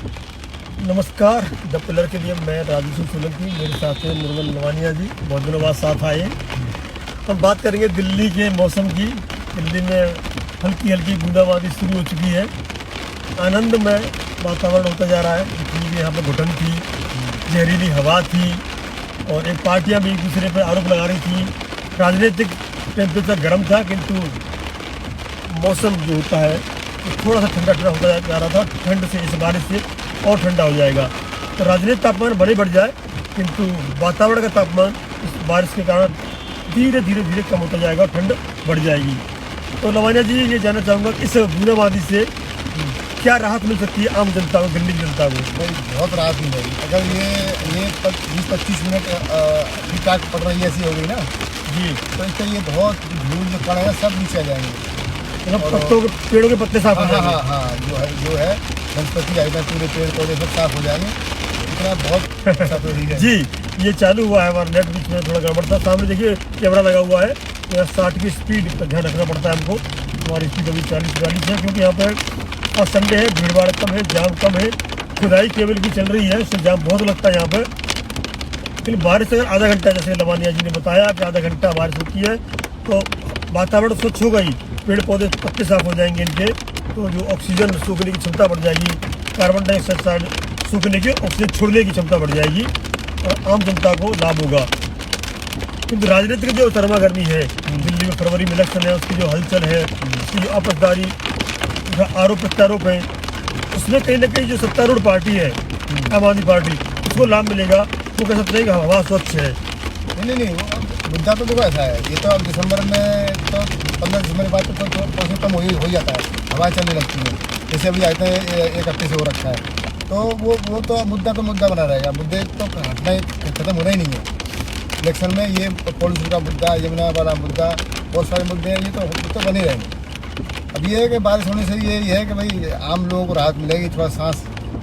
नमस्कार। The pillar के लिए मैं राजू सिंह सोलंकी, मेरे साथ हैं मुरगन लवानिया जी, बहुत दिनों बाद साथ आए। हम बात करेंगे दिल्ली के मौसम की। दिल्ली में हल्की हल्की बूंदाबांदी शुरू हो चुकी है। आनंदमय वातावरण होता जा रहा है। जितनी भी यहाँ पर घुटन थी, जहरीली हवा थी और एक पार्टियाँ भी एक दूसरे पर आरोप लगा रही थी। राजनीतिक टेम्परेचर गर्म था, किंतु मौसम जो होता है तो थोड़ा सा ठंडा ठंडा होता जा रहा था। ठंड से, इस बारिश से और ठंडा हो जाएगा। तो राजनीतिक तापमान भले बढ़ जाए, किंतु वातावरण का तापमान इस बारिश के कारण धीरे धीरे धीरे कम होता जाएगा और ठंड बढ़ जाएगी। तो लवानिया जी, ये जानना चाहूँगा कि इस बूंदाबांदी से क्या राहत मिल सकती है आम जनता को, दिल्ली की जनता को? भाई बहुत राहत मिलेगी अगर ये 20-25 मिनट ठीक ठाक पड़ रही है, ऐसी हो गई ना जी, तो इससे ये बहुत धूल जो कण है सब नीचे आ जाएंगे। पत्तों के, पेड़ों के पत्ते साफ हो जाएंगे। हाँ, जो है वनस्पति आएगा, पूरे पेड़ पौधे सब साफ हो जाएंगे। इतना बहुत साफ हो रही है जी। ये चालू हुआ है, हमारा नेट बीच में थोड़ा गड़बड़ था। सामने देखिए कैमरा लगा हुआ है। यहाँ 60 की स्पीड का ध्यान रखना पड़ता है हमको। हमारी स्पीड अभी 40-42 है, क्योंकि यहाँ पर आज संडे है, भीड़ भाड़ कम है, जाम कम है। खुदाई केबल की चल रही है, उससे जाम बहुत लगता है यहाँ पर। लेकिन बारिश अगर आधा घंटा, जैसे लवानिया जी ने बताया कि आधा घंटा बारिश होती है तो वातावरण स्वच्छ होगा ही, पेड़ पौधे पत्ते साफ हो जाएंगे इनके, तो जो ऑक्सीजन सूखने की क्षमता बढ़ जाएगी, कार्बन डाइऑक्साइड सूखने की, ऑक्सीजन छोड़ने की क्षमता बढ़ जाएगी और आम जनता को लाभ होगा। किंतु राजनीतिक जो सरमा गर्मी है, दिल्ली में फरवरी में इलेक्शन है, उसकी जो हलचल है, उसकी जो आपसदारी आरोप प्रत्यारोप है, उसमें कहीं ना कहीं जो सत्तारूढ़ पार्टी है आम आदमी पार्टी, उसको लाभ मिलेगा। वो कह सकते हैं कि हवा स्वच्छ है। नहीं, मुद्दा तो देखो ऐसा है, ये तो अब दिसंबर में तो 15 दिसंबर के बाद तो मौसम कम हो जाता है, हवाएं चलने लगती हैं। जैसे अभी आए थे 1 हफ्ते से हो रखा है, तो वो तो मुद्दा बना रहेगा। मुद्दे तो हटना खत्म होना ही नहीं है। इलेक्शन में ये पॉलिसी का मुद्दा, यमुना वाला मुद्दा, बहुत सारे मुद्दे हैं, ये तो बने रहेंगे। अब ये है कि बारिश होने से ये है कि भाई आम लोगों को राहत मिलेगी, थोड़ा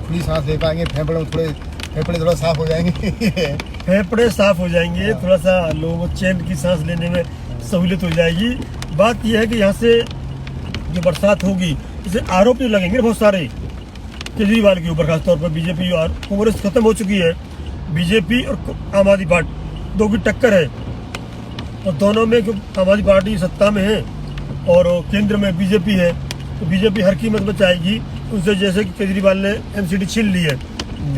खुली सांस ले पाएंगे, फेफड़े थोड़ा साफ हो जाएंगे फेफड़े साफ हो जाएंगे, थोड़ा सा लोगों को चैन की सांस लेने में सहूलियत हो जाएगी। बात यह है कि यहाँ से जो बरसात होगी, इसे आरोप भी लगेंगे बहुत सारे केजरीवाल के ऊपर, खासतौर पर बीजेपी और कांग्रेस खत्म हो चुकी है। बीजेपी और आम आदमी पार्टी दो की टक्कर है और दोनों में आम आदमी पार्टी सत्ता में है और केंद्र में बीजेपी है, तो बीजेपी हर कीमत में चाहेगी उनसे। जैसे कि केजरीवाल ने एमसीडी छीन ली है।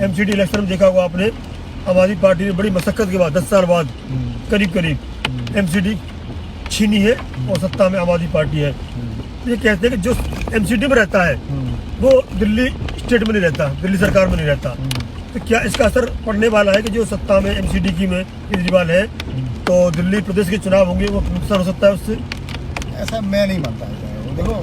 एमसीडी इलेक्शन में देखा होगा आपने, आम आदमी पार्टी ने बड़ी मशक्कत के बाद 10 साल बाद करीब एमसीडी छीनी है और सत्ता में आम आदमी पार्टी है। ये कहते हैं कि जो एमसीडी में रहता है वो दिल्ली स्टेट में नहीं रहता, दिल्ली सरकार में नहीं रहता। तो क्या इसका असर पड़ने वाला है कि जो सत्ता में एमसीडी की में केजरीवाल है, तो दिल्ली प्रदेश के चुनाव होंगे, वो नुकसान हो सकता है उससे? ऐसा मैं नहीं मानता है। देखो,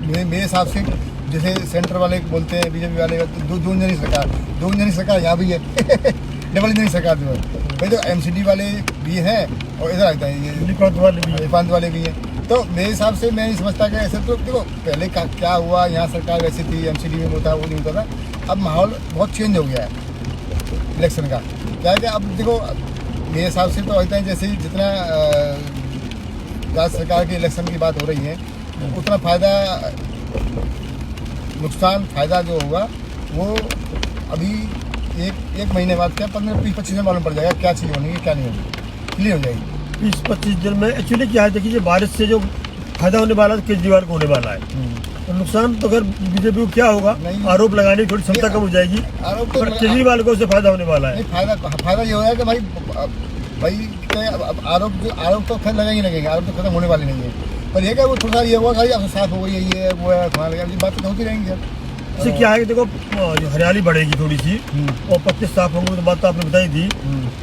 मेरे हिसाब से जैसे सेंटर वाले बोलते हैं, बीजेपी वाले दो इंजनी सरकार यहाँ भी है डबल इंजनी सरकार जो है भाई, तो एमसीडी वाले भी हैं और इधर आता है ये प्रांत वाले भी हैं। तो मेरे हिसाब से मैं नहीं समझता कि ऐसे। तो देखो पहले क्या हुआ, यहाँ सरकार वैसी थी, एमसीडी में होता वो नहीं होता था। अब माहौल बहुत चेंज हो गया है इलेक्शन का। क्या है कि अब देखो मेरे हिसाब से तो होता है, जैसे जितना राज्य सरकार के इलेक्शन की बात हो रही है, उतना फ़ायदा जो होगा वो अभी एक महीने बाद, क्या 15-20-25 दिन मालूम पड़ जाएगा क्या चीज़ होनी है क्या नहीं होनी, क्लियर हो जाएगी 20-25 दिन में। एक्चुअली क्या है, देखिए बारिश से जो फायदा होने वाला है केजरीवाल को होने वाला है, तो नुकसान तो अगर बीजेपी को क्या होगा, आरोप लगाने की थोड़ी क्षमता कम हो जाएगी। आरोप तो केजरीवाल को उससे फायदा होने वाला है। फायदा ये हो रहा है कि भाई आरोप तो फिर लगेंगे, आरोप तो खत्म होने वाले नहीं है। पर ये क्या वो थोड़ा ये हुआ खाली अब साफ हो गई है, ये वो है, बात तो होती रहेंगी। इससे क्या है कि देखो जो हरियाली बढ़ेगी थोड़ी सी और पत्ते साफ होंगे, तो बात तो आपने बताई थी।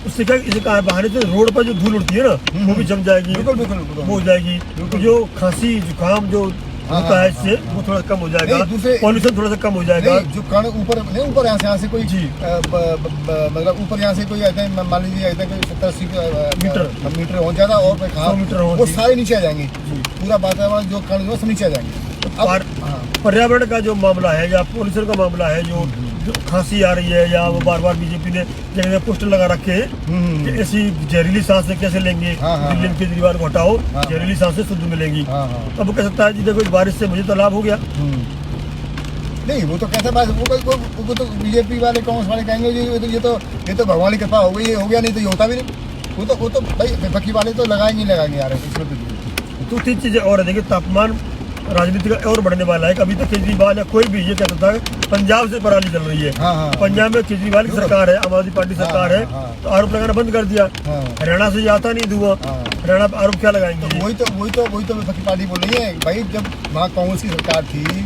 उससे क्या, इसे कहा बहाने से रोड पर जो धूल उड़ती है ना, वो भी जम जाएगी, बिल्कुल वो हो जाएगी। तो जो खांसी जुकाम जो होता है, इससे वो थोड़ा कम हो जाएगा, पॉल्यूशन थोड़ा सा कम हो जाएगा। जो कण ऊपर यहाँ से कोई मतलब ऊपर यहाँ से कोई आता है, मान लीजिए आता है कोई 70-80 मीटर हो जाता और 100 मीटर वो सारे नीचे आ जाएंगे। पूरा वातावरण जो कण वो सब नीचे आ जाएंगे। पर्यावरण का जो मामला है या पॉल्यूशन का मामला है, जो खांसी आ रही है, या वो बार बार बीजेपी ने जगह पोस्टर लगा रखे हैं कि ऐसी जहरीली सांसें कैसे लेंगे, दिल्ली में केजरीवाल को हटाओ, जहरीली सांसें शुद्ध मिलेंगी। अब वो कह सकता है जी देखो इस बारिश से मुझे तो लाभ हो गया, नहीं वो तो कैसा बात, वो तो बीजेपी वाले कांग्रेस वाले कहेंगे ये तो भगवान की कृपा हो गई, ये हो गया, नहीं तो ये होता भी नहीं। वो तो भाई विपक्षी वाले तो लगाएंगे यार इसमें तो। 2-3 चीजें और है। देखिए, तापमान राजनीति का और बढ़ने वाला है। अभी तक केजरीवाल या कोई भी ये कहता था पंजाब से पराली चल रही है। हाँ। पंजाब में केजरीवाल की सरकार है, आम आदमी पार्टी सरकार है, तो आरोप लगाना बंद कर दिया। हरियाणा से आता नहीं धुआं, हरियाणा पर आरोप क्या लगाएंगे? वही तो विपक्षी पार्टी बोल रही है भाई, जब वहाँ कांग्रेस की सरकार थी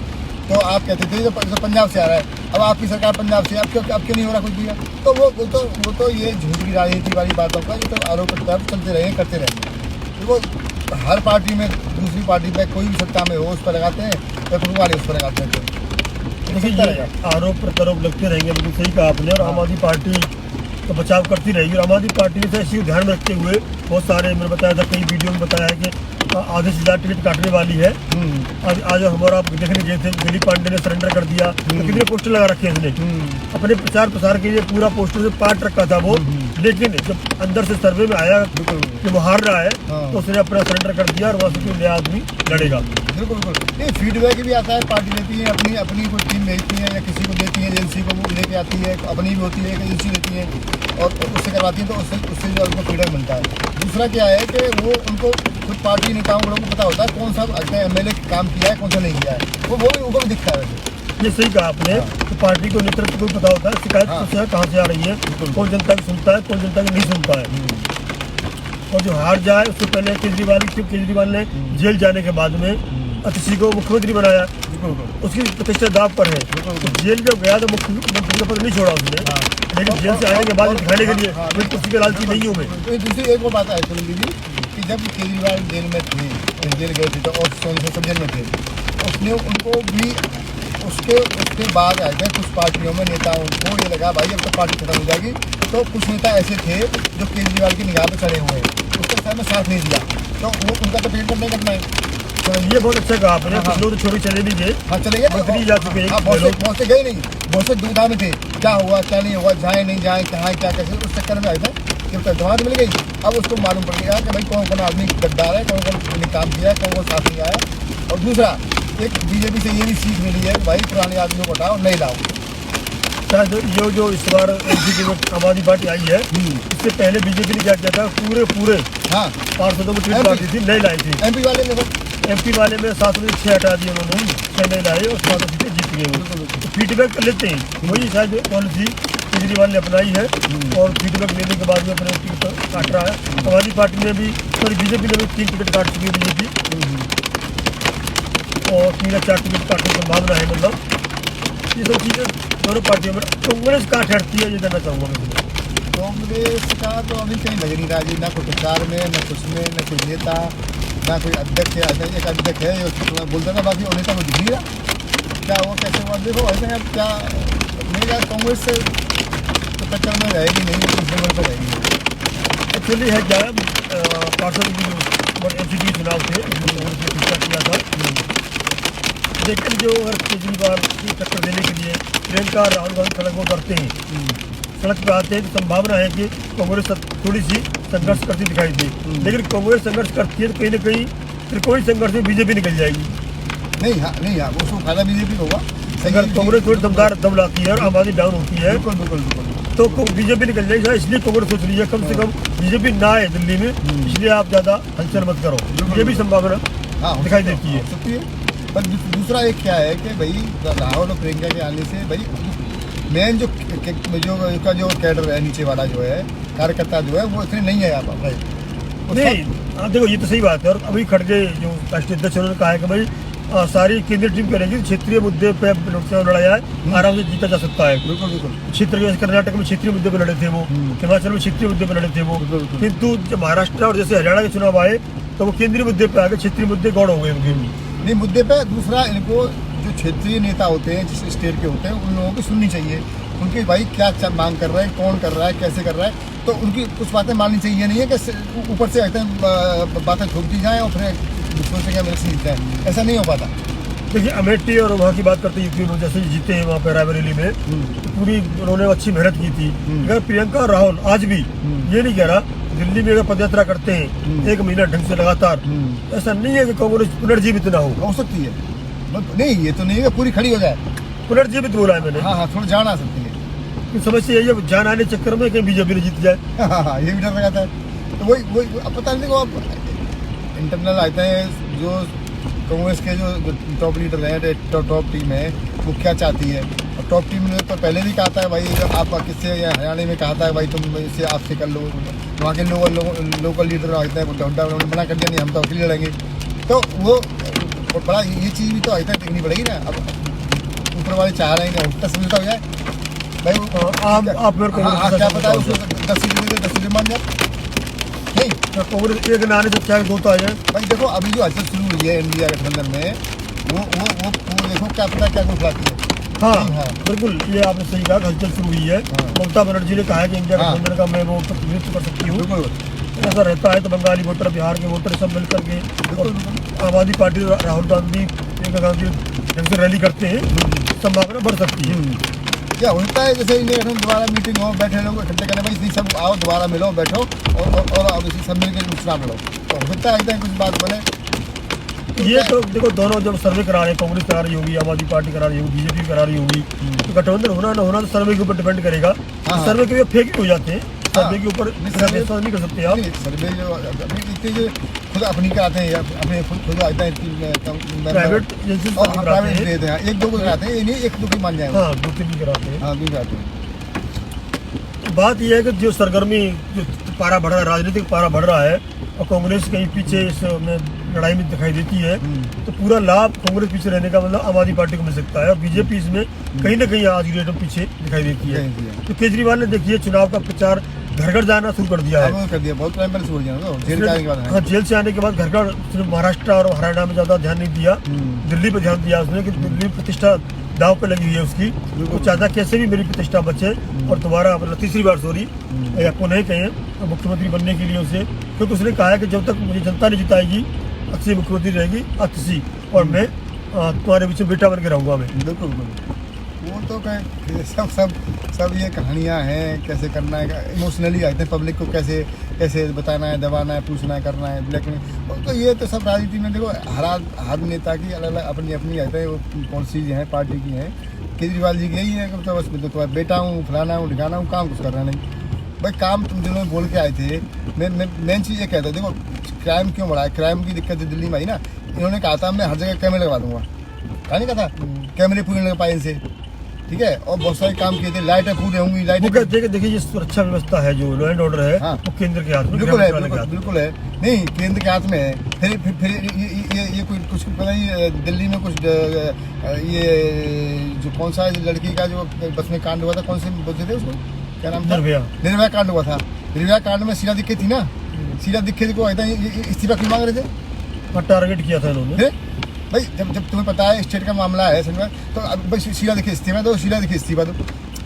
तो आप कहते थे जो पंजाब से आ रहा है, अब आपकी सरकार पंजाब से, अब क्यों नहीं हो रहा कुछ भी? तो वो तो ये झूठी राजनीति वाली बातों का ये तो आरोप प्रत्यारोप चलते रहे, करते रहेंगे। वो हर पार्टी में दूसरी पार्टी में कोई भी सत्ता में हो उस पर लगाते हैं, या वाले उस पर लगाते हैं। देखिए, आरोप प्रत्यारोप लगते रहेंगे, बिल्कुल सही कहा आपने। और आम आदमी पार्टी तो बचाव करती रहेगी। और आम आदमी पार्टी ने इसी को ध्यान में रखते हुए बहुत सारे, मैंने बताया था कई वीडियो में बताया है कि आधे से ज़्यादा टिकट काटने वाली है। आज हमारा आप देखने गए थे, दिलीप पांडे ने सरेंडर कर दिया, तो कितने पोस्टर लगा रखे हैं इसने अपने प्रचार प्रसार के लिए, पूरा पोस्टर से पार्ट रखा था वो। लेकिन जब अंदर से सर्वे में आया कि वो हार रहा है, तो उसने अपना सरेंडर कर दिया और वहाँ से कोई नया आदमी लड़ेगा। बिल्कुल नहीं, फीडबैक भी आता है, पार्टी लेती है अपनी कोई टीम भेजती है या किसी को देती है, एजेंसी को वो लेके आती है, अपनी भी होती है, एक एजेंसी लेती है और उससे करवाती है, तो उससे जो उनको फीडबैक मिलता है। दूसरा क्या है कि वो उनको खुद पार्टी नेताओं को पता होता है कौन सा MLA काम किया है, कौन सा नहीं किया है, वो भी उनको भी दिखता है। वैसे ये सही कहा आपने, तो पार्टी को नेतृत्व को पता होता है शिकायत कहाँ से आ रही है, कौन जनता की सुनता है, कौन जनता की नहीं सुनता है। और जो हार जाए उससे पहले केजरीवाल ने जेल जाने के बाद में अतिशी को मुख्यमंत्री बनाया, उसकी प्रतिष्ठा दाव पर है। तो जेल जब गया तो मुख्यमंत्री का पद नहीं छोड़ा उसने, लेकिन जेल से आने के बाद दिखाने के लिए मैं किसी के लालची नहीं हूँ मैं। दूसरी एक वो बात है सुन लीजिए कि जब केजरीवाल जेल में थे, जेल गए थे तो और सब जेल में थे, उसने उनको भी उसके बाद आए थे कुछ पार्टियों में नेताओं को ये लगा भाई अब तो पार्टी खत्म हो जाएगी, तो कुछ नेता ऐसे थे जो केजरीवाल की निगाह पर चढ़े हुए हैं, उसके साथ में साथ नहीं दिया, तो वो उनका तो टिकट नहीं करना है। तो ये बहुत अच्छा कहा आपने। कुछ लोग तो छोड़ चले भी गए, चले गए, बदली जा चुके हैं, बहुत से गए नहीं, बहुत से दुविधा में थे, क्या हुआ क्या नहीं हुआ, जाए नहीं जाए, कहाँ क्या कैसे, उस चक्कर में आए थे। जब जमानत मिल गई, अब उसको मालूम पड़ गया कि भाई कौन कौन आदमी गद्दार है, कौन कौन काम किया है, कौन कौन साथ नहीं आया। और दूसरा एक बीजेपी से ये भी सीख मिली है भाई पुराने आदमियों को हटाओ, नहीं लाओ। शायद ये जो इस बार एनसीपी में आम आदमी पार्टी आई है, इससे पहले बीजेपी ने क्या किया था, पूरे 500 को सीट बांटी थी, नहीं लाई थी। एमपी वाले में 7 में 6 हटा दिए उन्होंने, 6 नहीं लाए और 7 सीटें जीत गए। तो फीडबैक कर लेते हैं, वही शायद पॉलिसी केजरीवाल ने अपनाई है और फीडबैक लेने के बाद में अपने टिकट काट रहा है। आम आदमी पार्टी ने भी, सॉरी बीजेपी ने भी 3 टिकट काट चुकी है बीजेपी, और 3 या 4 टिकट काटने की संभावना है। मतलब ये सब चीज़ें दोनों पार्टियों में। कांग्रेस कहाँ ठहरती है ये जानना चाहूँगा मैं। कांग्रेस का तो अभी कहीं लग नहीं रहा जी, ना कोई प्रचार में, न कुछ में, न कोई नेता, ना कोई अध्यक्ष है। एक अध्यक्ष है जो बोलता था, बाकी नेता को दिख नहीं रहा, क्या हुआ कैसे हुआ। देखो ऐसे अब क्या मेरे यार कांग्रेस से तो टक्कर में रहेगी नहीं, दूसरे नंबर पर रहेगी। एक्चुअली है क्या, पार्षद की जो एमसीडी चुनाव थे उसमें किया था, लेकिन जो अगर केजरीवाल की टक्कर देने के लिए प्रियंका राहुल गांधी सड़क को करते हैं, सड़क पर आते हैं, तो संभावना है कि कांग्रेस थोड़ी सी संघर्ष करती दिखाई दी। लेकिन कांग्रेस संघर्ष करती है तो कहीं ना कहीं त्रिकोणीय संघर्ष में बीजेपी निकल जाएगी। नहीं उसको फायदा बीजेपी होगा अगर कांग्रेस थोड़ी दम लाती है और आम आदमी डाउन होती है, बिल्कुल तो बीजेपी निकल जाएगी। इसलिए कांग्रेस सोच रही है कम से कम बीजेपी ना आए दिल्ली में, इसलिए आप ज्यादा हलचल मत करो, ये भी संभावना दिखाई देती है। पर दूसरा एक क्या है कि भाई राहुल और प्रियंका के आने से भाई मेन जो कैडर है, नीचे वाला जो है कार्यकर्ता जो है, वो इतने नहीं है आप भाई नहीं। हाँ देखो, ये तो सही बात है। और अभी खड़गे जो राष्ट्रीय अध्यक्ष उन्होंने कहा है कि भाई सारी केंद्रीय टीम करेगी, क्षेत्रीय मुद्दे पे लोकसभा लड़ाया है, आराम से जीता जा सकता है। बिल्कुल क्षेत्र कर्नाटक में क्षेत्रीय मुद्दे पे लड़े थे वो, हिमाचल में क्षेत्रीय मुद्दे पे लड़े थे वो, किंतु जब महाराष्ट्र और जैसे हरियाणा के चुनाव आए तो वो केंद्रीय मुद्दे पे आ गए, क्षेत्रीय मुद्दे गौड़ हो गए उनके नहीं मुद्दे पे। दूसरा इनको जो क्षेत्रीय नेता होते हैं, जिस स्टेट के होते हैं, उन लोगों की सुननी चाहिए, उनकी भाई क्या मांग कर रहे हैं, कौन कर रहा है, कैसे कर रहा है, तो उनकी कुछ बातें माननी चाहिए। नहीं है कि ऊपर से बातें ठोक दी जाएँ और फिर दूसरों से क्या मेरे से जीतता है, ऐसा नहीं हो पाता। देखिए अमेठी और वहाँ की बात करते यूपी में जैसे जीते हैं वहाँ पे रायबरेली में, तो पूरी उन्होंने अच्छी मेहनत की थी। अगर प्रियंका और राहुल आज भी ये नहीं कह रहा, दिल्ली में अगर पदयात्रा करते हैं 1 महीना ढंग से लगातार, ऐसा नहीं है कि कांग्रेस पुनर्जीवित ना हो सकती है। नहीं ये तो नहीं है पूरी खड़ी हो जाए, पुनर्जीवित बोला है मैंने। हाँ हाँ, थोड़ी जान आ सकती है। कि समस्या यही है, जान आने के चक्कर में कहीं बीजेपी ने जीत जाए। हाँ, ये भी डर लगाता है। तो वही अब पता नहीं, देखो आप इंटरनल आते हैं जो कांग्रेस के जो टॉप लीडर हैं, टॉप टीम है, वो क्या चाहती है। और टॉप टीम ने तो पहले भी कहा था भाई, आप किससे हरियाणा में कहा था भाई तुम इससे आपसे कर लो। वहाँ के लोकल लीडर आते हैं, उन्होंने मना कर दिया, नहीं हम तो अकेले लड़ेंगे। तो वो बड़ा ये चीज़ भी तो आते हैं देखनी पड़ेगी ना। अब ऊपर वाले चाह रहे हैं कि समझौता हो जाए भाई। आप मेरे को क्या पता है उसको 10 सीटें मान जाए। नहीं, कांग्रेस एक नारे से क्या दो तो आ जाए भाई। देखो अभी जो हलचल शुरू हुई है इंडिया गठबंधन में, वो देखो क्या पता क्या कुछ लाती है। हाँ बिल्कुल, ये आपने सही कहा, हलचल शुरू हुई है। ममता बनर्जी ने कहा है कि इंडिया गठबंधन का मैं वो प्रतिनिधित्व कर सकती हूँ। बिल्कुल ऐसा रहता है तो बंगाली वोटर, बिहार के वोटर सब मिल करके आम आदमी पार्टी राहुल गांधी, प्रियंका गांधी ढंग से रैली करते हैं, संभावना बढ़ सकती है। क्या होता है जैसे इंडिया गठबंधन दोबारा मीटिंग हो, बैठे लोग इकट्ठे करने भाई इसी सब आओ दोबारा मिलो, बैठो और अब इसी सब मिल के चुनाव लड़ो। तो होता है कुछ बात बने। ये तो देखो, दोनों जब सर्वे करा रहे हैं, कांग्रेस करा रही होगी, आम आदमी पार्टी करा रही होगी, बीजेपी करा रही होगी, तो गठबंधन होना ना होना तो सर्वे के ऊपर डिपेंड करेगा। सर्वे के फेक हो जाते हैं, सर्वे के ऊपर विश्वास नहीं कर सकते आप। सर्वे जो अभी इतने जो खुद अपनी कराते हैं, अपने खुद आते हैं प्राइवेट एजेंसी प्राइवेट हैं, एक दो को कराते हैं, नहीं एक दो की मान जाए। हाँ, दो तीन भी कराते हैं। हाँ, भी कराते हैं। बात यह है कि जो सरगर्मी, जो पारा बढ़ रहा है, राजनीतिक पारा बढ़ रहा है, और कांग्रेस कहीं पीछे इस लड़ाई में दिखाई देती है, तो पूरा लाभ कांग्रेस पीछे रहने का मतलब आम आदमी पार्टी को मिल सकता है, और बीजेपी इसमें कहीं ना कहीं आज की डेट में पीछे दिखाई देती है। तो केजरीवाल ने देखिए चुनाव का प्रचार घर घर जाना शुरू कर दिया है। कर दिया, बहुत टाइम पहले शुरू किया ना, जेल से आने के बाद। हाँ, जेल से आने के बाद घर घर सिर्फ महाराष्ट्र और हरियाणा में ज्यादा ध्यान नहीं दिया, दिल्ली पे ध्यान दिया उसने, कि दिल्ली में प्रतिष्ठा दाव पे लगी हुई है उसकी। वो चाहता कैसे भी मेरी प्रतिष्ठा बचे और दोबारा तीसरी बार या पुनः कहें मुख्यमंत्री बनने के लिए उसे, क्योंकि उसने कहा है कि जब तक मुझे जनता नहीं जिताएगी अच्छी मुख्यमंत्री रहेगी अच्छी, और मैं तुम्हारे बीच में बेटा बन के रहूँगा मैं। बिल्कुल वो तो सब ये कहानियाँ हैं, कैसे करना है, इमोशनली आते हैं पब्लिक को, कैसे बताना है, दबाना है, पूछना है, करना है, लेकिन तो ये तो सब राजनीति में देखो हर नेता की अलग अलग अपनी अपनी आते हैं, वो पॉलिसीज हैं पार्टी की हैं। केजरीवाल जी की यही है कि तो बस तो बेटा हूँ, फलाना हूँ, ठिकाना हूँ, काम कुछ करना नहीं। भाई काम तुम जिन्होंने बोल के आए थे, मेन चीज़ ये कहता है, देखो क्राइम क्यों बढ़ा है, क्राइम की दिक्कत दिल्ली में आई ना, इन्होंने कहा था मैं हर जगह कैमरे लगवा दूंगा, कहा नहीं कहा था, कैमरे पूरे लगा पाए इनसे, ठीक है, और बहुत सारे काम किए थे, लाइटें पूरे होंगी, लाइटें। देखिए ये सुरक्षा व्यवस्था है, जो लॉ एंड ऑर्डर है, हाँ, वो केंद्र के हाथ में, बिल्कुल है, नहीं केंद्र के हाथ में है। फिर ये कुछ पता नहीं, दिल्ली में कुछ ये जो कौन सा लड़की का जो बस में कांड हुआ था, कौन से बोलते थे उसको, क्या नाम था, निर्भया कांड हुआ था। निर्भया कांड में शीला दीक्षित थी ना, शीला दीक्षित को इस्तीफा क्यों मांग रहे थे, टारगेट किया था इन्होंने। भाई जब तुम्हें पता है स्टेट का मामला है समझ में, तो अब भाई शीला दीक्षित इस्तीफा दो, शीला दीक्षित इस्तीफा दो।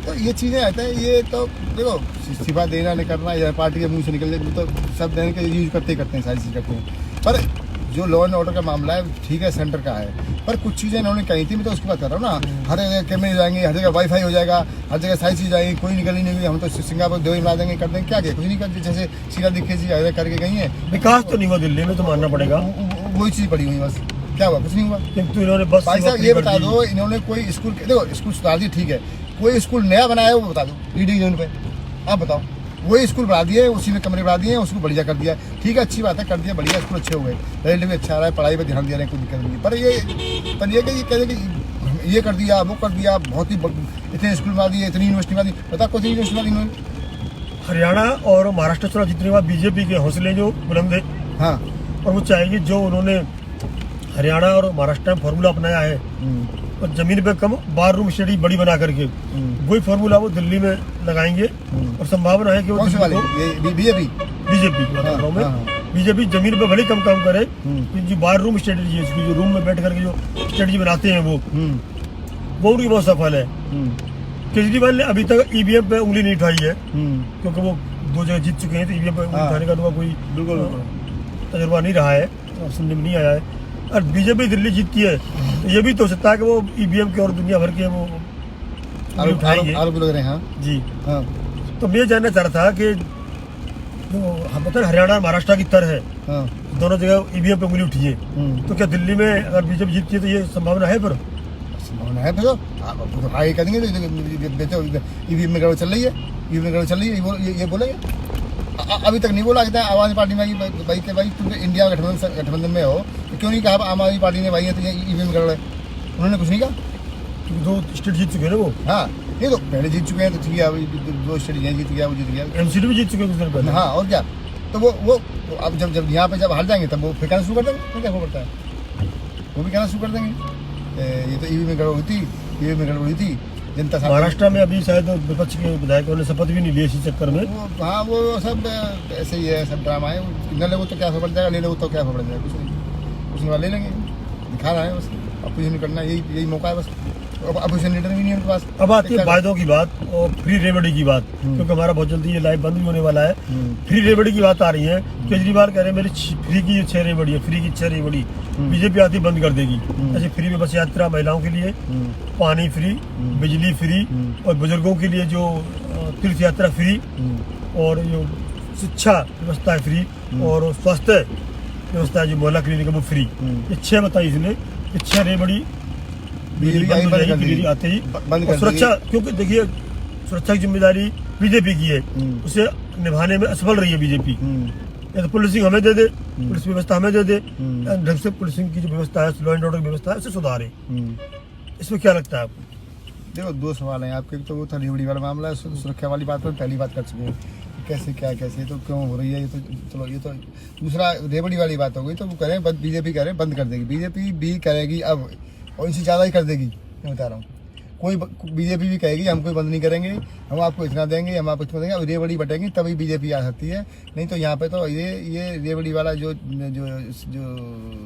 तो ये चीज़ें आते हैं, ये तो देखो इस्तीफा देना नहीं करना, या पार्टी के मुंह से निकल जाए, तो सब देने के यूज करते हैं, सारी चीज़ करते हैं। पर जो लॉ एंड ऑर्डर का मामला है, ठीक है सेंटर का है, पर कुछ चीज़ें इन्होंने कही थी, मैं तो उसकी बात कर रहा हूँ ना, हर जगह कैमरे जाएंगे, हर जगह वाईफाई हो जाएगा, हर जगह सारी चीज़ आएगी, कोई निकल ही नहीं हुई, हम तो सिंगापुर दो ही बना देंगे, कर देंगे, क्या किया, कुछ नहीं करते। जैसे शीला दीक्षित जी करके गई है, विकास तो नहीं हुआ दिल्ली में, तो मानना पड़ेगा, वही चीज़ पड़ी हुई, बस क्या हुआ, कुछ नहीं हुआ। किंतु इन्होंने बस भाई साहब ये बता दो, इन्होंने कोई स्कूल, देखो स्कूल सुधार दी, ठीक है, कोई स्कूल नया बनाया है वो बता दो, रीडिंग जोन पे आप बताओ, वही स्कूल बना दिए, उसी में कमरे बना दिए, उसको बढ़िया कर दिया, ठीक है, अच्छी बात है, कर दिया, बढ़िया, स्कूल अच्छे हो गए, रिजल्ट भी अच्छा आ रहा है, पढ़ाई पर ध्यान दे रहे हैं, कोई दिक्कत नहीं। पर ये कह रहे कि ये कर दिया, वो कर दिया, बहुत ही इतने स्कूल बना दिए, इतनी यूनिवर्सिटी बना दी, पता कौन सी यूनिवर्सिटी बना दी इन्होंने। हरियाणा और महाराष्ट्र चुनाव जीतने के बाद बीजेपी के हौसले जो बुलंद है, हाँ, और वो चाहेगी जो उन्होंने हरियाणा और महाराष्ट्र में फार्मूला अपनाया है, और जमीन पे कम, बार रूम स्टडी बड़ी बना करके, वही फार्मूला वो दिल्ली में लगाएंगे, और संभावना है कि वो बीजेपी जमीन पे भले कम काम करे, जो बार रूम स्टडी है, जो रूम में बैठ करके जो स्टडी बनाते हैं वो उनकी बहुत सफल है। केजरीवाल ने अभी तक ईवीएम पे उंगली नहीं उठाई है, क्योंकि वो 2 जगह जीत चुके हैं, तो ईवीएम पे उंगली उठाने का कोई तजुर्बा नहीं रहा है, सुनने में नहीं आया है। और बीजेपी दिल्ली जीतती है, तो ये भी तो हो सकता है कि वो ईवीएम के और दुनिया भर के वो उठाएंगे आरोप लग रहे हैं। हाँ जी, हाँ। तो मैं जानना चाह रहा था कि जो हम बताए हरियाणा और महाराष्ट्र की तरह है, हाँ, दोनों जगह ईवीएम पे उंगली उठी है, तो क्या दिल्ली में अगर बीजेपी जीतती है तो ये संभावना है? पर होना है फिर तो आगे करेंगे तो ईवीएम में गड़बड़ चल रही है, ईवीएम में गड़बड़ चल रही है, ये बोलेंगे। अभी तक नहीं बोला। कहते हैं आम आदमी पार्टी में भाई तुम इंडिया गठबंधन में हो तो क्यों नहीं कहा आम आदमी पार्टी ने भाई है तो ईवीएम में गड़बड़ है? उन्होंने कुछ नहीं कहा क्योंकि 2 स्टेट जीत चुके हैं ना वो। हाँ नहीं तो पहले जीत चुके हैं तो ठीक है, अभी 2 स्टेट जीत गया, वो जीत गया, एमसीडी भी जीत चुके हैं कुछ दिन पहले। हाँ और क्या। तो वो अब जब यहाँ पे जब हार जाएंगे तब वो फिर कहना शुरू कर देंगे, तो क्या पड़ता है, वो भी कहना शुरू कर देंगे ये तो ईवीएम में गड़बड़ हुई थी, ईवीएम में गड़बड़ हुई थी। जनता महाराष्ट्र में अभी शायद विपक्ष के विधायकों ने शपथ भी नहीं ली इसी चक्कर में। हाँ वो सब ऐसे ही है, सब ड्रामा है। न ले वो तो क्या पड़ जाएगा, ले लो तो क्या पड़ जाएगा, कुछ नहीं, कुछ नहीं ले लेंगे, दिखा रहा है बस। अपोजिशन करना यही मौका है बस। अपोजिशन लीडर भी नहीं है उनके पास। अब आती है वायदों की बात और फ्री रेमेडी की बात, क्योंकि हमारा बहुत जल्दी ये लाइव बंद भी होने वाला है। फ्री रेमेडी की बात आ रही है। केजरीवाल कह रहे हैं मेरी फ्री की 6 रेमेडी है, फ्री की 6 रेमेडी बीजेपी आती बंद कर देगी। ऐसे फ्री में बस यात्रा महिलाओं के लिए, पानी फ्री, बिजली फ्री, और बुजुर्गों के लिए जो तीर्थ यात्रा फ्री, और जो शिक्षा व्यवस्था है फ्री, और स्वास्थ्य व्यवस्था जो मोहल्ला क्लिनिक है वो फ्री। ये 6 बताई इसने, ये 6 रेमेडी आते ही। और सुरक्षा, क्योंकि देखिए सुरक्षा की जिम्मेदारी बीजेपी की है, उसे निभाने में असफल रही है बीजेपी। या तो पुलिसिंग हमें दे दे, पुलिस व्यवस्था हमें दे दे, ढंग से पुलिसिंग की जो व्यवस्था है, लॉ एंड ऑर्डर की व्यवस्था है, उसे सुधारे। इसमें क्या लगता है आपको? देखो 2 सवाल हैं आपके। तो वो था रेवड़ी वाला मामला है, सुरक्षा वाली बात पर पहली बात कर चुके हैं, कैसे क्या कैसे तो क्यों हो रही है, ये तो चलो ये तो दूसरा रेवड़ी वाली बात हो गई। तो वो कह रहे हैं बीजेपी कह रहे हैं बंद कर देगी, बीजेपी भी करेगी अब, और इनसे ज़्यादा ही कर देगी। मैं बता रहा हूँ, कोई बीजेपी भी कहेगी हम कोई बंद नहीं करेंगे, हम आपको इतना देंगे, हम आपको इतना देंगे, और रेवड़ी बटेंगी तभी बीजेपी आ सकती है। नहीं तो यहाँ पे तो ये रेवड़ी वाला जो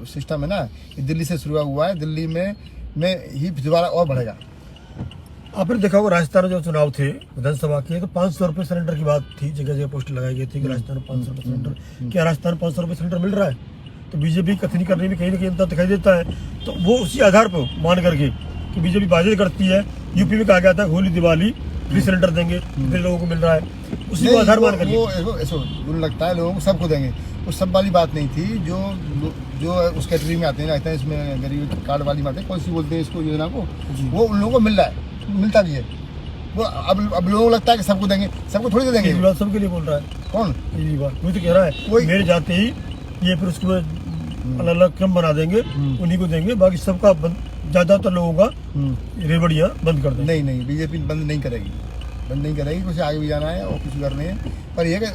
सिस्टम है ना, ये दिल्ली से शुरू हुआ है, दिल्ली में ही दोबारा और बढ़ेगा। आपने देखा होगा राजस्थान में जो चुनाव थे विधानसभा के, तो 500 रुपये सिलेंडर की बात थी, जगह जगह पोस्टर लगाई गई थी कि राजस्थान में 500 रुपये सिलेंडर। क्या राजस्थान में 500 रुपये सिलेंडर मिल रहा है? तो बीजेपी कथनी करने में कहीं ना कहीं अंतर दिखाई देता है। तो वो उसी आधार पर मान करके कि बीजेपी वादे करती है, यूपी में कहा गया था होली दिवाली फ्री सिलेंडर देंगे, कितने लोगों को मिल रहा है, उसी को आधार मान करके वो लगता है लोगों को सबको देंगे, वो सब वाली बात नहीं थी। जो उस कैटेगरी में आते हैं इसमें गरीब कार्ड वाली बात है, कौन सी बोलते हैं इसको योजना को, वो उन लोगों को मिल रहा है, मिलता भी है वो। अब लोगों को लगता है कि सबको देंगे, सबको थोड़ी दे देंगे। सबके लिए बोल रहा है कौन? केजरीवाल वही तो कह रहा है, मेरे जाते ही ये फिर उसके अलग अलग क्रम बना देंगे, उन्हीं को देंगे, बाकी सबका ज्यादातर लोगों का रेवड़ियाँ बंद कर देंगे। नहीं बीजेपी बंद नहीं करेगी, कुछ आगे भी जाना है और कुछ करने हैं। पर ये कि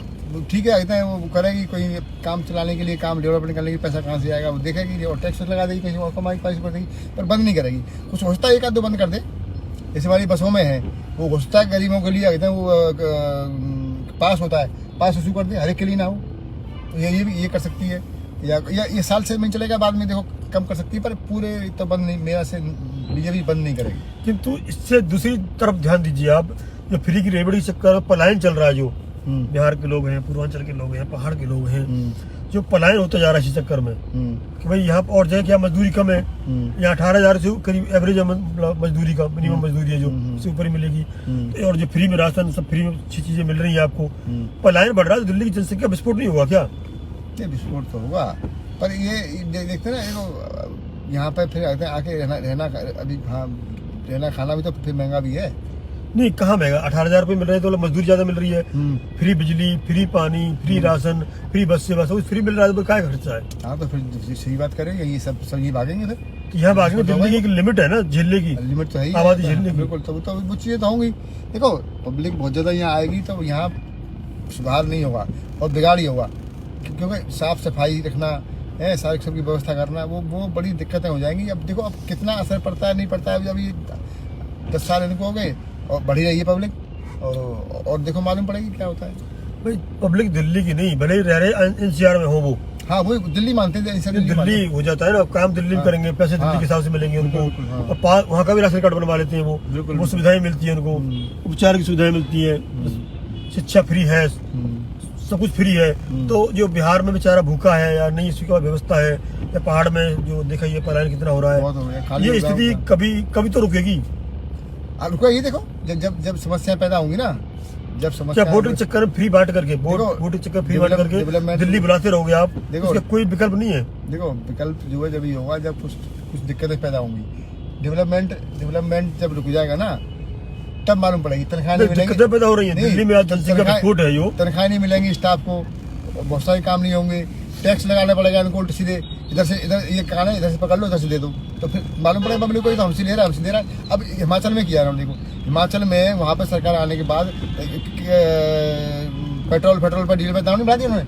ठीक है कहते हैं वो करेगी, कोई काम चलाने के लिए, काम डेवलपमेंट करने के लिए पैसा कहाँ से आएगा वो देखेगी, और टैक्स लगा देगी, कहीं और कमाई पैसे कर देगी, पर बंद नहीं करेगी। कुछ होता है 1-2 बंद कर दे, जैसे हमारी बसों में है वो घुसता है गरीबों के लिए, कहते हैं वो पास होता है, पास इशू कर दे, हर एक के लिए ना हो, तो ये कर सकती है। या ये साल से नहीं चलेगा, बाद में देखो कम कर सकती है, पर पूरे तो बंद नहीं, मेरा से बीजेपी बंद नहीं करेगी। किंतु इससे दूसरी तरफ ध्यान दीजिए आप, जो फ्री की रेवड़ी चक्कर पलायन चल रहा है, जो बिहार के लोग हैं, पूर्वांचल के लोग हैं, पहाड़ के लोग हैं, जो पलायन होता जा रहा है इसी चक्कर में कि भाई यहाँ और जगह क्या मजदूरी कम है, यहाँ 18,000 से करीब एवरेज मजदूरी का मिनिमम मजदूरी है जो उससे ऊपर ही मिलेगी, और जो फ्री में राशन सब फ्री में अच्छी चीजें मिल रही है आपको। पलायन बढ़ रहा है, दिल्ली की जनसंख्या विस्फोट नहीं हुआ क्या? विस्फोट तो होगा, पर ये देखते ना यहाँ पे फिर आके रहना अभी, हाँ रहना खाना भी तो फिर महंगा भी है। नहीं कहाँ महंगा, 18,000 रुपये मिल रहे हैं तो मजदूरी ज्यादा मिल रही है, फ्री बिजली, फ्री पानी, फ्री राशन, फ्री बस सेवा, सब फ्री मिल रहा है, तो क्या खर्चा है? हाँ तो फिर सही बात करेंगे, ये सब ये भागेंगे फिर। तो यहाँ भागेंगे, दिल्ली की एक लिमिट है ना झेलने की, लिमिट तो है ही, आबादी झेलने की। बिल्कुल, तो वो चीजें तो होंगी। देखो पब्लिक बहुत ज्यादा यहाँ आएगी तो यहाँ सुधार नहीं होगा और बिगाड़ ही होगा, क्योंकि साफ सफाई रखना है, सारी सबकी व्यवस्था करना, वो बड़ी दिक्कतें हो जाएंगी। अब देखो अब कितना असर पड़ता है, नहीं पड़ता है, अभी 10 साल इनको हो गए और बढ़ी रही है पब्लिक, और देखो मालूम पड़ेगी क्या होता है। भाई पब्लिक दिल्ली की नहीं, भले ही रह रहे एनसीआर में हो वो, हाँ वो दिल्ली मानते हैं, दिल्ली हो जाता है ना, काम दिल्ली में करेंगे, पैसे दिल्ली के हिसाब से मिलेंगे उनको, और वहाँ का भी राशन कार्ड बनवा लेते हैं वो सुविधाएं मिलती है उनको, उपचार की सुविधाएं मिलती है, शिक्षा फ्री है, सब कुछ फ्री है। तो जो बिहार में बेचारा भूखा है या नहीं इसकी कोई व्यवस्था है, या पहाड़ में जो देखा ये पलायन कितना हो रहा है, ये स्थिति कभी तो रुकेगी। रुको ये देखो, जब समस्याएं पैदा होंगी ना, जब समस्या वोट के चक्कर में फ्री बांट करके वोट के चक्कर फ्री बांट करके दिल्ली बुलाते रहोगे आप, देखो कोई विकल्प नहीं है। देखो विकल्प जो है जब ही होगा जब कुछ दिक्कतें पैदा होंगी, डेवलपमेंट जब रुक जाएगा ना तब मालूम पड़ेगी। तनख्वाह नहीं मिलेंगी, दिक्कतें पैदा हो रही है। नहीं, दिल्ली में आज जनसंख्या का फुट है यो, तनख्वाह नहीं मिलेंगी स्टाफ को, बहुत सारे काम नहीं होंगे, टैक्स लगाना पड़ेगा इनको सीधे, इधर से इधर ये काम है, इधर से पकड़ लो, इधर से दे दो, तो फिर मालूम पड़ेगा पब्लिक को तो हमसे ले रहा है, हमसे दे रहा है। अब हिमाचल में किया है देखो, हिमाचल में वहाँ पर सरकार आने के बाद पेट्रोल पर डीजल पे दाम नहीं बढ़ा दिया उन्होंने,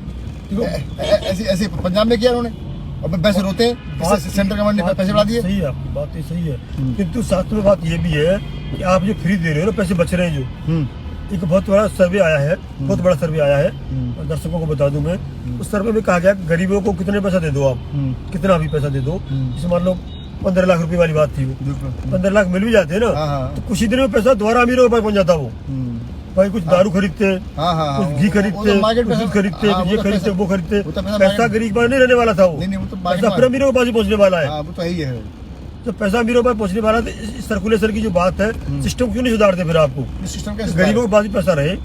ऐसे पंजाब में किया उन्होंने, और पैसे रोते हैं सेंट्रल गवर्नमेंट ने पैसे बढ़ा दिए। सही है, बात ये सही है, किंतु साथ में बात ये भी है कि आप जो फ्री दे रहे हो ना, पैसे बच रहे हैं जो, एक बहुत बड़ा सर्वे आया है, बहुत बड़ा सर्वे आया है, दर्शकों को बता दूं मैं, उस सर्वे में कहा गया गरीबों को कितने पैसा दे दो आप, कितना भी पैसा दे दो, जैसे मान लो 15 लाख रुपए वाली बात थी वो, 15 लाख मिल भी जाते हैं ना, तो कुछ ही दिन में पैसा दोबारा अमीरों के पास पहुंच जाता वो, भाई कुछ दारू खरीदते, कुछ घी खरीदते, कुछ दूध खरीदते, ये खरीदते, वो खरीदते, पैसा गरीब नहीं रहने वाला था वो, पैसा फिर अमीरों के पास ही पहुंचने वाला है। वो तो यही है, जब पैसा अमीरों के पास पहुंचने वाला है तो सर्कुलेशन की जो बात है, सिस्टम क्यों नहीं सुधारते फिर आपको, सिस्टम कैसे गरीबों के पास ही पैसा रहे,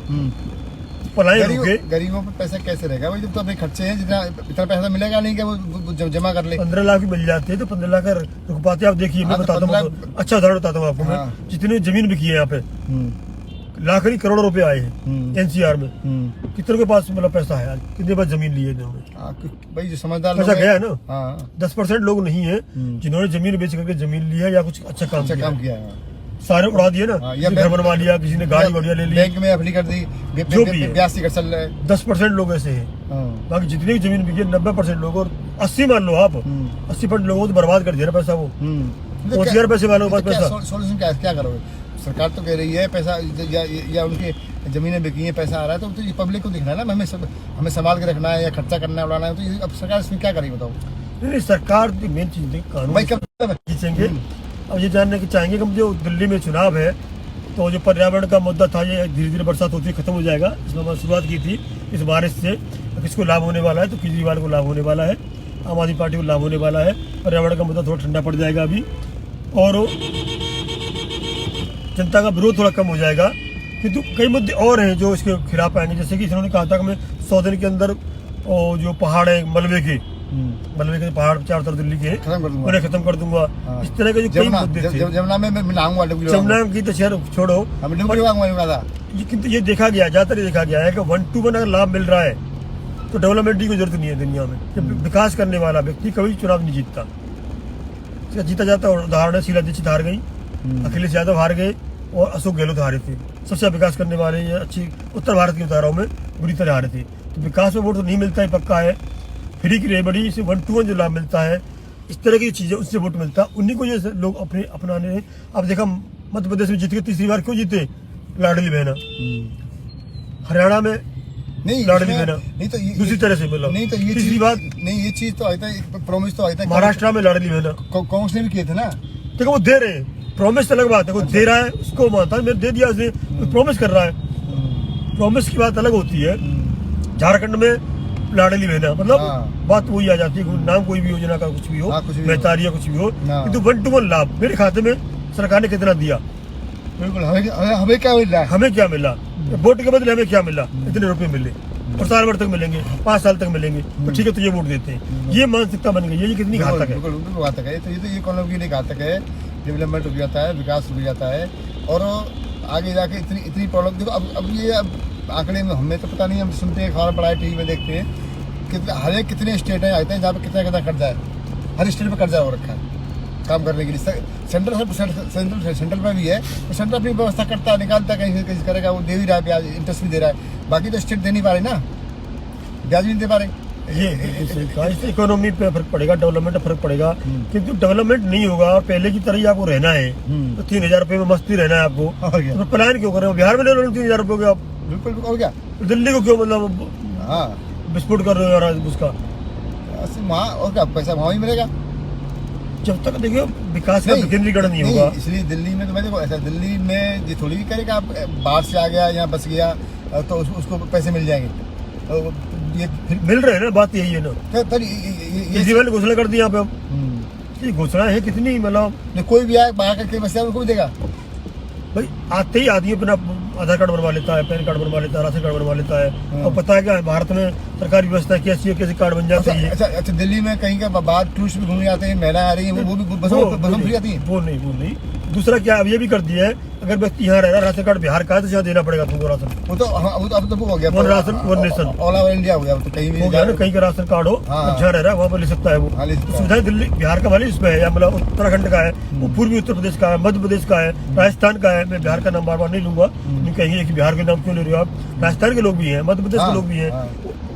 पलायन रुके, गरीबों पे पैसा कैसे रहेगा भाई, जब तो अपने खर्चे हैं, जितना इतना पैसा मिलेगा नहीं कि वो जमा कर ले। 15 लाख मिल जाते हैं तो 15 लाख रुक पाते। आप देखिए, मैं बताता हूँ, अच्छा उदाहरण बताता हूँ आपको मैं, जितनी जमीन बिकी है यहाँ पे, लाख नहीं करोड़ों रुपए आए हैं एनसीआर में, कितने के पास मतलब पैसा है आज, कितने पास जमीन ली है इन्होंने, भाई जो समझदार पैसा गया है ना, 10% लोग नहीं है हम्म। जिन्होंने जमीन बेच करके जमीन ली है या कुछ अच्छा काम किया है। है, सारे उड़ा दिए ना, या घर बनवा लिया, किसी ने गाड़ी बढ़िया ले ली, बैंक में एफडी कर दी, जो भी है। ब्याज कर चल रहा है, 10% लोग ऐसे हैं, बाकी जितनी भी जमीन बिकी है 90% लोग, और 80 मान लो आप, 80% लोगों को तो बर्बाद कर दिया ना पैसा वो, 50,000 पैसे वालों के पास पैसा। सोल्यूशन क्या करोगे? सरकार तो कह रही है पैसा या उनके जमीनें बिकी हैं, पैसा आ रहा है, तो ये पब्लिक को दिखना है ना, हमें संभाल के रखना है या खर्चा करना है, उड़ाना है, तो ये अब सरकार इसमें क्या करेगी बताओ? नहीं, सरकार की मेन चीज कानून भाई कब खींचेंगे। अब ये जानने की चाहेंगे कि जो दिल्ली में चुनाव है, तो जो पर्यावरण का मुद्दा था, ये धीरे धीरे बरसात होती खत्म हो जाएगा, इसमें हमने शुरुआत की थी इस बारिश से, किसको लाभ होने वाला है, तो केजरीवाल को लाभ होने वाला है, आम आदमी पार्टी को लाभ होने वाला है, पर्यावरण का मुद्दा थोड़ा ठंडा पड़ जाएगा अभी, और जनता का विरोध थोड़ा कम हो जाएगा, किंतु कई मुद्दे और हैं जो इसके खिलाफ आएंगे, जैसे कि इन्होंने कहा था कि मैं 100 दिन के अंदर जो पहाड़ है मलबे के पहाड़ चारों तरफ दिल्ली के उन्हें खत्म कर दूंगा। इस तरह के जो कई मुद्दे थे, जमुना में मैं नहाऊंगा, जमुना की तो शहर छोड़ो, किंतु ये देखा गया, ज्यादातर देखा गया है कि 1 to 1 अगर लाभ मिल रहा है तो डेवलपमेंट की जरूरत नहीं है दुनिया में। विकास करने वाला व्यक्ति कभी चुनाव नहीं जीतता, जीता जाता उदाहरण है शीला दीक्षित हार गई, अखिलेश यादव हार गए और अशोक गहलोत हारे थे। सबसे विकास करने वाले ये अच्छी उत्तर भारत की उदाहरणों में बुरी तरह हारे थे। तो विकास में वोट तो नहीं मिलता है, पक्का है। फ्री की रेबड़ी से 1 to 1 जो लाभ मिलता है, इस तरह की चीजें, उससे वोट मिलता है, उन्हीं को जो लोग अपने अपनाने हैं। अब देखा मध्य प्रदेश में जीत के तीसरी बार क्यों जीते, लाडली बहना। हरियाणा में नहीं लाडली बहना, नहीं तो दूसरी तरह से मतलब नहीं तो ये तीसरी बात नहीं, ये चीज तो आई था, प्रॉमिस तो आई था महाराष्ट्र में लाडली बहना, कांग्रेस ने भी किए थे ना। देखो वो दे रहे हैं, प्रॉमिस अलग बात है, वो दे रहा है उसको मानता है, मेरे दे दिया उसने, प्रॉमिस कर रहा है, प्रॉमिस की बात अलग होती है। झारखंड में लाडली बहना मतलब बात वही आ जाती है, नाम कोई भी योजना का कुछ भी हो, मेहतारिया कुछ भी हो, किंतु 1 to 1 लाभ मेरे खाते में सरकार ने कितना दिया, बिल्कुल हमें क्या मिल रहा है, हमें क्या मिला, वोट के बदले हमें क्या मिला, इतने रुपए मिले और साल भर तक मिलेंगे, 5 साल तक मिलेंगे, तो ठीक है तो ये वोट देते हैं। ये मानसिकता बन गई है, ये कितनी घातक है, बिल्कुल घातक है। तो ये इकोनॉमी के लिए घातक है, डेवलपमेंट रुक जाता है, विकास रुक जाता है, और आगे जाके इतनी प्रॉब्लम। देखो अब ये आंकड़े में हमें तो पता नहीं, हम सुनते हैं, खबर पढ़ाए, टीवी में देखते हैं, हर एक कितने स्टेट हैं आते हैं जहाँ पे कितना कर्जा है, हर स्टेट में कर्जा हो रखा है काम करने के लिए। सेंट्रल में भी है, तो सेंट्रल अपनी व्यवस्था करता है, निकालता है, कहीं से कहीं करेगा, वो दे भी रहा है, ब्याज इंटरेस्ट भी दे रहा है, बाकी तो स्टेट दे नहीं पा रहे ना, ब्याज भी नहीं दे पा रहे। ये इकोनॉमी पे फर्क पड़ेगा, डेवलपमेंट पे फर्क पड़ेगा, क्योंकि डेवलपमेंट नहीं होगा और पहले की तरह ही आपको रहना है, तो 3,000 रुपए में मस्ती रहना है आपको, तो पलायन क्यों कर रहे हो? बिहार में ले लो 3,000 रुपए आप, बिल्कुल, और क्या दिल्ली को क्यों मतलब विस्फोट कर रहे हो यार उसका, वहाँ और क्या पैसा वहाँ ही मिलेगा जब तक देखिए विकास का विकेंद्रीकरण नहीं होगा। इसलिए दिल्ली में तो मैं देखो ऐसा, दिल्ली में ये थोड़ी भी करेगा आप बाहर से आ गया यहाँ बस गया तो उसको पैसे मिल जाएंगे, तो ये मिल रहे हैं ना, बात यही है ना। केजरीवाल ने घोषणा कर दी यहाँ पे, अब ये घोषणा है कितनी मतलब कोई भी आए बाहर करके बस उनको भी देगा, भाई आते ही आदमी अपना आधार कार्ड बनवा लेता है, पैन कार्ड बनवा लेता है, राशन कार्ड बनवा लेता है। और पता है क्या भारत में सरकारी व्यवस्था कैसी है, कैसे कार्ड बन जाती है। अच्छा दिल्ली में कहीं का बाद टूरिस्ट भी घूमने आते हैं, महिला आ रही है, वो भी बसों फ्री आती है। वो नहीं। दूसरा क्या अब ये भी कर दिया है, अगर व्यक्ति यहाँ रह रहा है, राशन कार्ड बिहार का है तो यहाँ देना पड़ेगा तुमको राशन। वो तो अब तो हो गया, one ration one nation all over India हो गया। तो कहीं भी हो गया ना, कहीं का राशन कार्ड हो जहाँ रह रहा है वहाँ पर ले सकता है वो। सुविधा दिल्ली बिहार का वाले इसमें है, या मतलब उत्तराखंड का है, वो पूर्वी उत्तर प्रदेश का है, मध्य प्रदेश का है, राजस्थान का है। मैं बिहार का नाम बार बार नहीं लूंगा, नहीं कहेंगे कि बिहार के नाम क्यों ले रहे हो आप। राजस्थान के लोग भी हैं, मध्य प्रदेश के लोग भी हैं,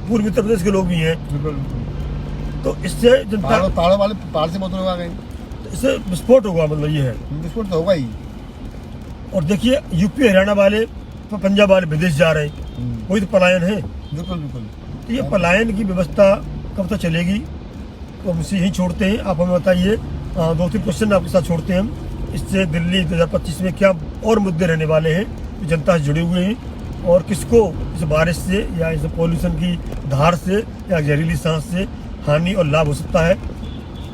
पूर्वी उत्तर प्रदेश के लोग भी हैं। तो इससे जनता पहाड़ से बहुत लोग आ गए, इससे विस्फोट होगा, मतलब ये है विस्फोट तो होगा ही। और देखिए यूपी हरियाणा वाले, पंजाब वाले विदेश जा रहे हैं, वही तो पलायन है। बिल्कुल। तो ये पलायन की व्यवस्था कब तक चलेगी, तो हम इसे यहीं छोड़ते हैं। आप हमें बताइए, 2-3 क्वेश्चन आपके साथ छोड़ते हैं हम। इससे दिल्ली 2025 में क्या और मुद्दे रहने वाले हैं जो जनता से जुड़े हुए हैं, और किसको इस बारिश से या इस पॉल्यूशन की धार से या जहरीली सांस से हानि और लाभ हो सकता है।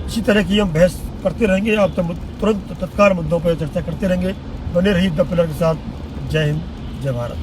इसी तरह की हम बहस करते रहेंगे, आप तुरंत तत्काल मुद्दों पर चर्चा करते रहेंगे। बने रहिए द पिलर के साथ। जय हिंद, जय भारत।